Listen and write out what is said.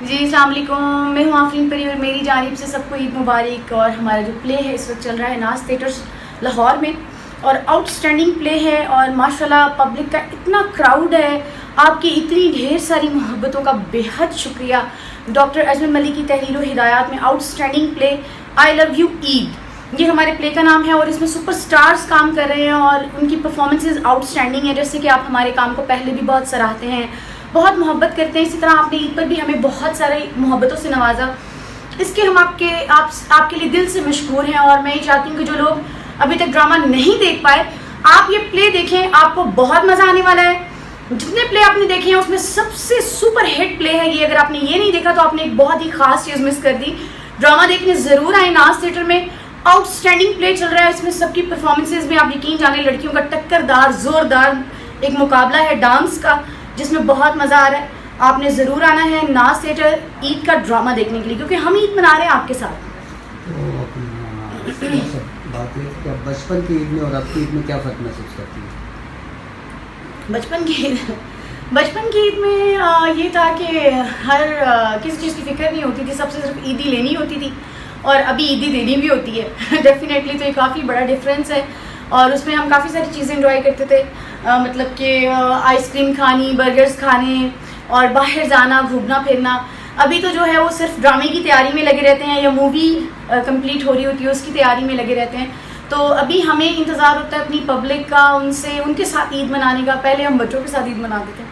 जी अस्सलाम वालेकुम, मैं हूँ आफरीन परी और मेरी जानिब से सबको ईद मुबारक। और हमारा जो प्ले है इस वक्त चल रहा है नाज थिएटर्स लाहौर में और आउटस्टैंडिंग प्ले है और माशाल्लाह पब्लिक का इतना क्राउड है, आपकी इतनी ढेर सारी मोहब्बतों का बेहद शुक्रिया। डॉक्टर अजमल मलिक की तहरीर व हिदायत में outstanding play I love you Eid, ये हमारे प्ले का नाम है और इसमें सुपरस्टार्स काम कर रहे हैं और उनकी परफॉर्मेंसेज आउटस्टैंडिंग है। जैसे कि आप हमारे काम को पहले भी बहुत सराहते हैं, बहुत मोहब्बत करते हैं, इसी तरह आपने ईद पर भी हमें बहुत सारे मोहब्बतों से नवाजा। इसके हम आपके लिए दिल से मशहूर हैं और मैं ये चाहती हूँ कि जो लोग अभी तक ड्रामा नहीं देख पाए, आप ये प्ले देखें, आपको बहुत मज़ा आने वाला है। जितने प्ले आपने देखे हैं उसमें सबसे सुपर हिट प्ले है ये। अगर आपने ये नहीं देखा तो आपने एक बहुत ही खास चीज़ मिस कर दी। ड्रामा देखने ज़रूर आए, नाज थिएटर में आउटस्टैंडिंग प्ले चल रहा है। इसमें सबकी परफॉर्मेंसेज में आप यकीन जाने, लड़कियों का टक्करदार ज़ोरदार एक मुकाबला है डांस का, जिसमें बहुत मज़ा आ रहा है। आपने ज़रूर आना है नाज थिएटर ईद का ड्रामा देखने के लिए, क्योंकि हम ईद मना रहे हैं आपके साथ। तो बात है कि बचपन की ईद में और अब की ईद में क्या फ़र्क महसूस करती है? बचपन की ईद में ये था कि हर किसी चीज़ की फ़िक्र नहीं होती थी, सबसे सिर्फ ईदी लेनी होती थी और अभी ईदी देनी भी होती है डेफिनेटली। तो ये काफ़ी बड़ा डिफरेंस है और उसमें हम काफ़ी सारी चीज़ें एंजॉय करते थे, मतलब कि आइसक्रीम खानी, बर्गर्स खाने और बाहर जाना, घूमना फिरना। अभी तो जो है वो सिर्फ ड्रामे की तैयारी में लगे रहते हैं या मूवी कंप्लीट हो रही होती है उसकी तैयारी में लगे रहते हैं। तो अभी हमें इंतज़ार होता है अपनी पब्लिक का, उनसे उनके साथ ईद मनाने का। पहले हम बच्चों के साथ ईद मनाते थे